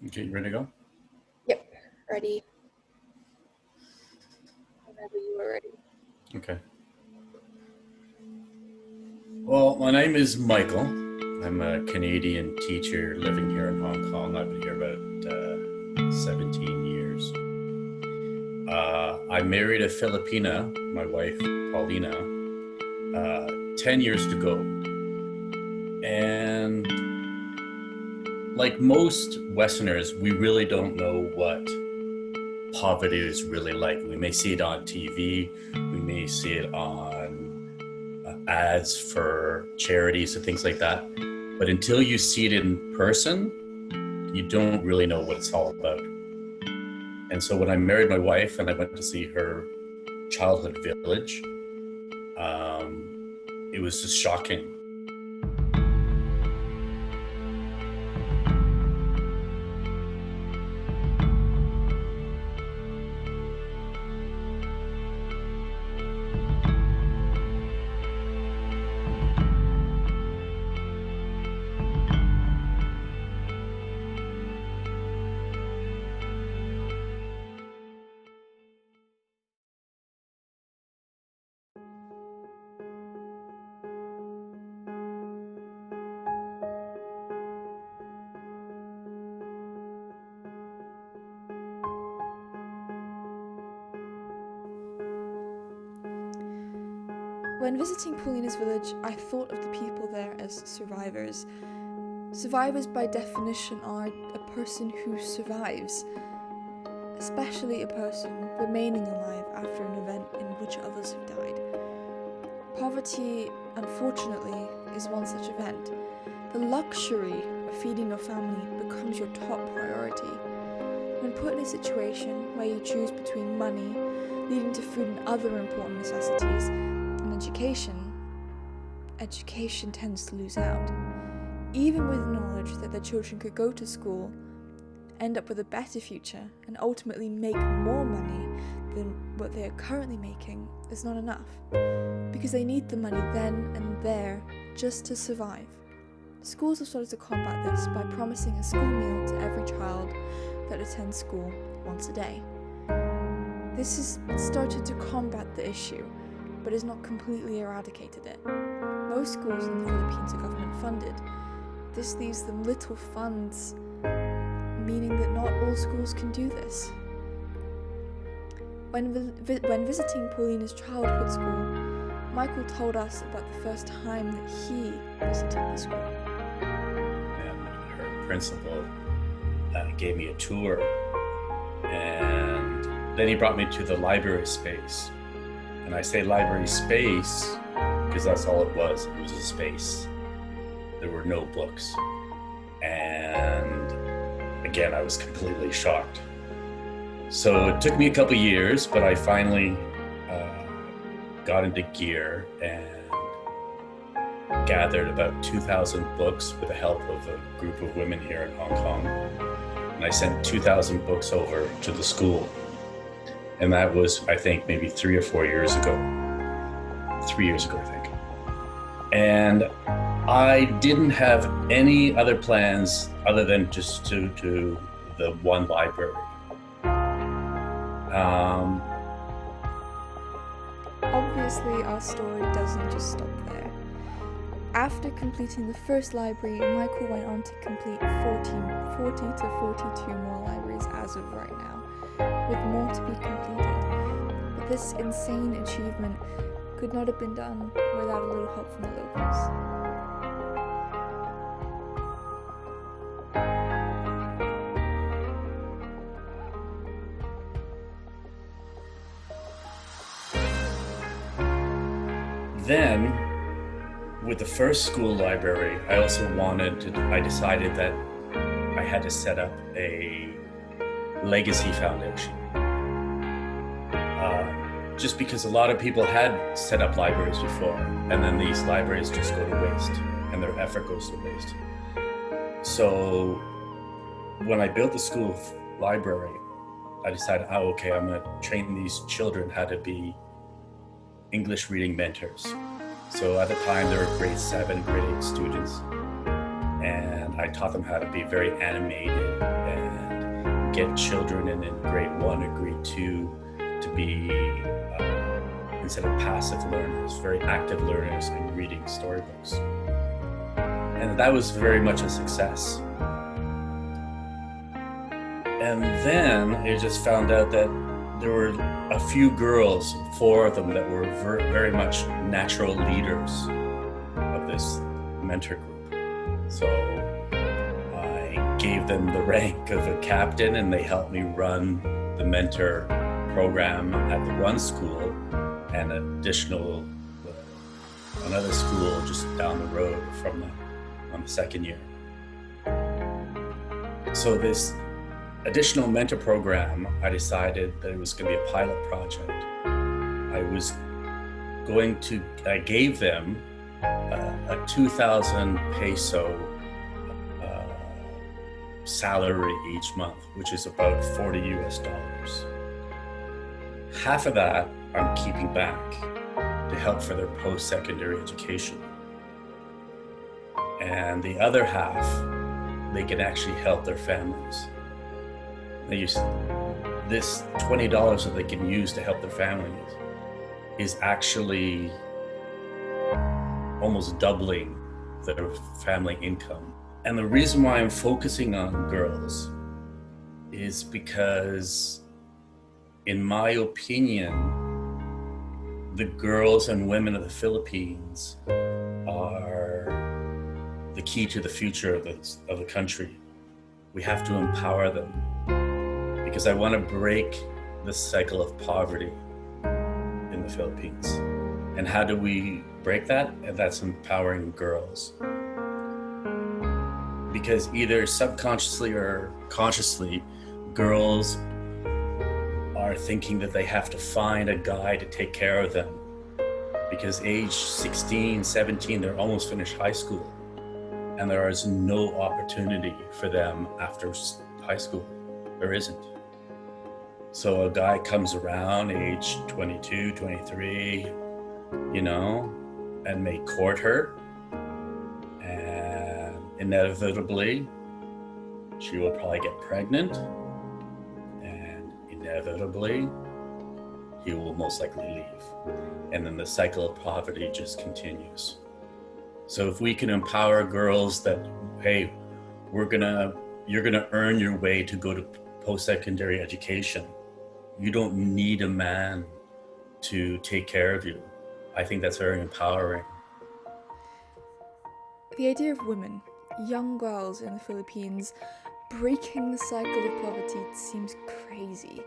Okay, you ready to go? Yep, ready. Whenever you are ready. Okay. Well, my name is Michael. I'm a Canadian teacher living here in Hong Kong. I've been here about 17 years. I married a Filipina, my wife, Paulina, 10 years ago. And like most Westerners, we really don't know what poverty is really like. We may see it on TV, we may see it on ads for charities and things like that. But until you see it in person, you don't really know what it's all about. And so when I married my wife and I went to see her childhood village, it was just shocking. When visiting Paulina's village, I thought of the people there as survivors. Survivors, by definition, are a person who survives, especially a person remaining alive after an event in which others have died. Poverty, unfortunately, is one such event. The luxury of feeding your family becomes your top priority. When put in a situation where you choose between money, leading to food and other important necessities, and education tends to lose out. Even with knowledge that their children could go to school, end up with a better future, and ultimately make more money than what they are currently making, is not enough, because they need the money then and there just to survive. Schools have started to combat this by promising a school meal to every child that attends school once a day. This has started to combat the issue, but has not completely eradicated it. Most schools in the Philippines are government funded. This leaves them little funds, meaning that not all schools can do this. When visiting Paulina's childhood school, Michael told us about the first time that he visited the school. And her principal gave me a tour, and then he brought me to the library space. And I say library space because that's all it was. It was a space. There were no books. And again, I was completely shocked. So it took me a couple years, but I finally got into gear and gathered about 2,000 books with the help of a group of women here in Hong Kong. And I sent 2,000 books over to the school. And that was, I think, maybe 3 or 4 years ago. 3 years ago, I think. And I didn't have any other plans other than just to the one library. Obviously, our story doesn't just stop there. After completing the first library, Michael went on to complete 40 to 42 more libraries as of right now, with more to be completed. But this insane achievement could not have been done without a little help from the locals. Then, with the first school library, I decided that I had to set up a legacy foundation. Just because a lot of people had set up libraries before, and then these libraries just go to waste, and their effort goes to waste. So when I built the school library, I decided, okay, I'm going to train these children how to be English reading mentors. So at the time, there were grade 7, grade 8 students. and I taught them how to be very animated and get children in grade 1 or grade 2 to be, instead of passive learners, very active learners in reading storybooks. And that was very much a success. And then I just found out that there were a few girls, 4 of them, that were very much natural leaders of this mentor group. So I gave them the rank of a captain, and they helped me run the mentor program at the one school and another school just down the road on the second year. So this additional mentor program, I decided that it was going to be a pilot project. I gave them a 2,000 peso salary each month, which is about $40 US. Half of that I'm keeping back to help for their post-secondary education. And the other half, they can actually help their families. They use this $20 that they can use to help their families is actually almost doubling their family income. And the reason why I'm focusing on girls is because, in my opinion, the girls and women of the Philippines are the key to the future of the country. We have to empower them, because I want to break the cycle of poverty in the Philippines. And how do we break that? And that's empowering girls. Because either subconsciously or consciously, girls are thinking that they have to find a guy to take care of them. Because age 16, 17, they're almost finished high school. And there is no opportunity for them after high school. There isn't. So a guy comes around age 22, 23, and may court her. And inevitably, she will probably get pregnant. And inevitably, he will most likely leave. And then the cycle of poverty just continues. So if we can empower girls that, hey, you're gonna earn your way to go to post-secondary education. You don't need a man to take care of you. I think that's very empowering. The idea of women, young girls in the Philippines, breaking the cycle of poverty seems crazy.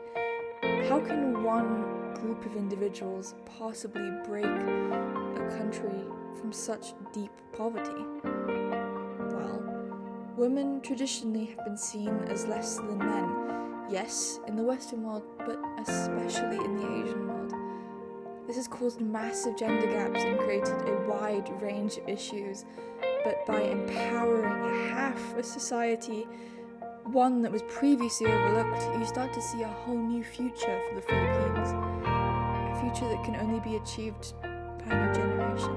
How can one group of individuals possibly break a country from such deep poverty? Well, women traditionally have been seen as less than men. Yes, in the Western world, but especially in the Asian world. This has caused massive gender gaps and created a wide range of issues, but by empowering half a society, one that was previously overlooked, you start to see a whole new future for the Philippines. A future that can only be achieved by a new generation.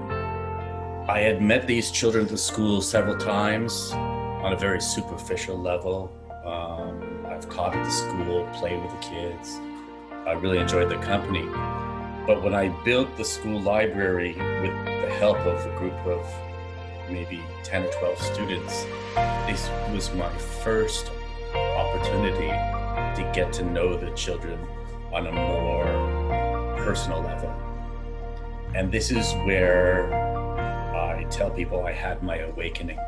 I had met these children at the school several times on a very superficial level. I've taught at the school, played with the kids. I really enjoyed their company. But when I built the school library with the help of a group of maybe 10 or 12 students, this was my first opportunity to get to know the children on a more personal level. And this is where I tell people I had my awakening.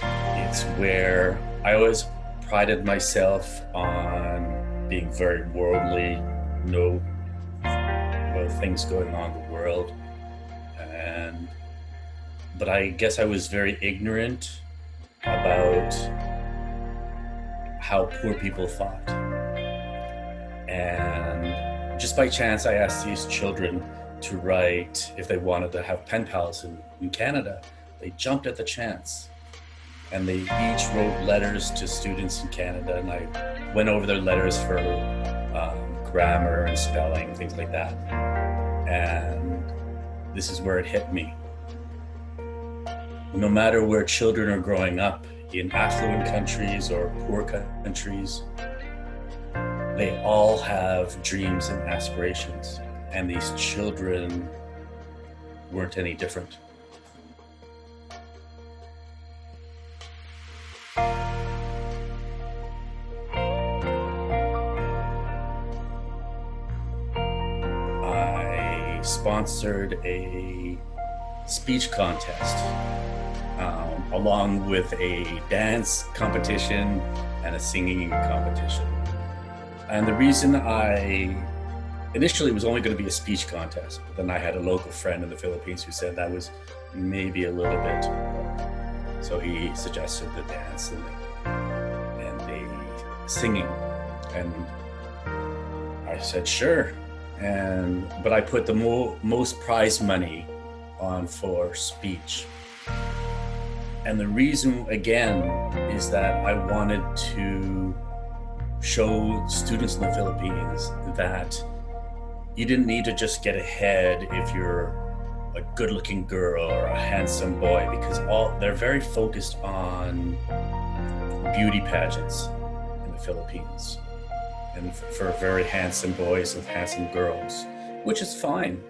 It's where I always prided myself on being very worldly, know things going on in the world, but I guess I was very ignorant about how poor people thought. And just by chance, I asked these children to write if they wanted to have pen pals in Canada. They jumped at the chance. And they each wrote letters to students in Canada, and I went over their letters for grammar and spelling, things like that. And this is where it hit me. no matter where children are growing up, in affluent countries or poor countries, they all have dreams and aspirations, and these children weren't any different. I sponsored a speech contest along with a dance competition and a singing competition. And the reason initially it was only going to be a speech contest, but then I had a local friend in the Philippines who said that was maybe a little bit more. So he suggested the dance and the singing. And I said, sure. But I put the most prize money on for speech. And the reason, again, is that I wanted to show students in the Philippines that you didn't need to just get ahead if you're a good-looking girl or a handsome boy, because they're very focused on beauty pageants in the Philippines, and for very handsome boys and handsome girls, which is fine.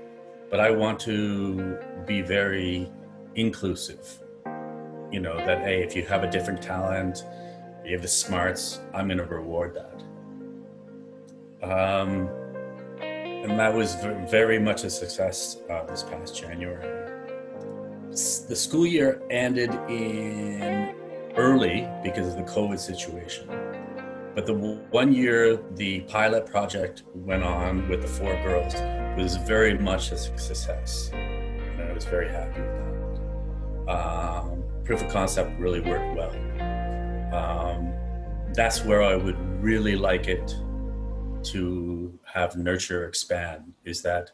But I want to be very inclusive. You know, that, hey, if you have a different talent, you have the smarts, I'm going to reward that. And that was very much a success this past January. The school year ended in early because of the COVID situation. But the 1 year the pilot project went on with the 4 girls was very much a success. And I was very happy with that. Proof of concept really worked well. That's where I would really like it to have nurture expand, is that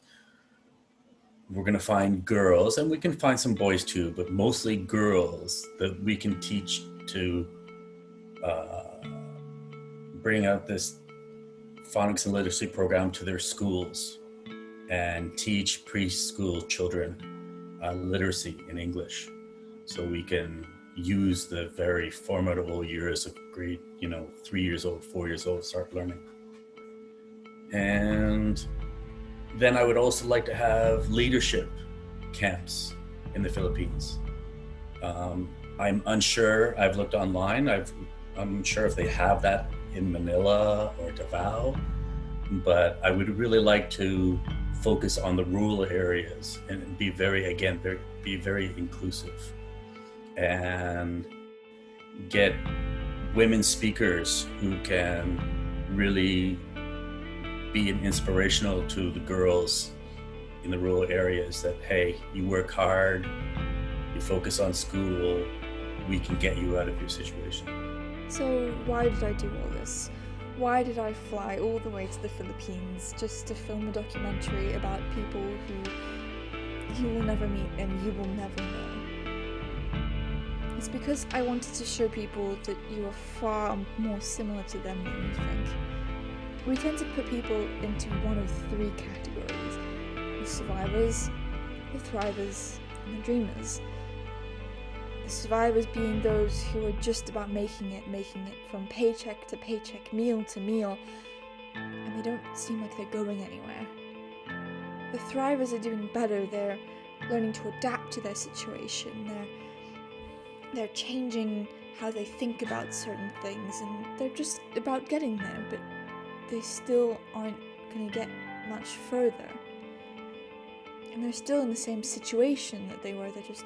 we're going to find girls, and we can find some boys too, but mostly girls that we can teach to bring out this phonics and literacy program to their schools and teach preschool children literacy in English, so we can use the very formidable years of grade, 3 years old, 4 years old, start learning. And then I would also like to have leadership camps in the Philippines. I'm unsure, I've looked online, I'm unsure if they have that in Manila or Davao, but I would really like to focus on the rural areas and be very inclusive, and get women speakers who can really be inspirational to the girls in the rural areas, that, hey, you work hard, you focus on school, we can get you out of your situation. So why did I do all this? Why did I fly all the way to the Philippines just to film a documentary about people who you will never meet and you will never know? It's because I wanted to show people that you are far more similar to them than you think. We tend to put people into one of 3 categories: the survivors, the thrivers, and the dreamers. The survivors being those who are just about making it from paycheck to paycheck, meal to meal, and they don't seem like they're going anywhere. The thrivers are doing better. They're learning to adapt to their situation. They're changing how they think about certain things, and they're just about getting there, but they still aren't going to get much further. And they're still in the same situation that they were, they're just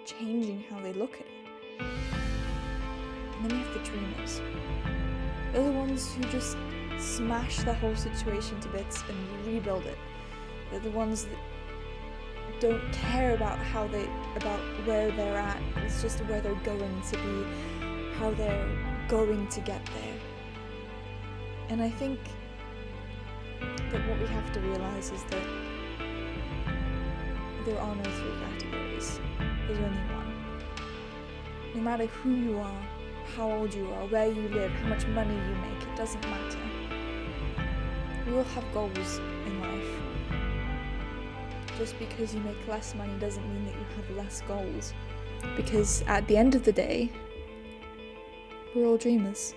changing how they look at it. And then we have the dreamers. They're the ones who just smash the whole situation to bits and rebuild it. They're the ones that don't care about where they're at. It's just where they're going to be, how they're going to get there. And I think that what we have to realize is that there are no 3 categories. There's only one. No matter who you are, how old you are, where you live, how much money you make, it doesn't matter. We all have goals in life. Just because you make less money doesn't mean that you have less goals. Because at the end of the day, we're all dreamers.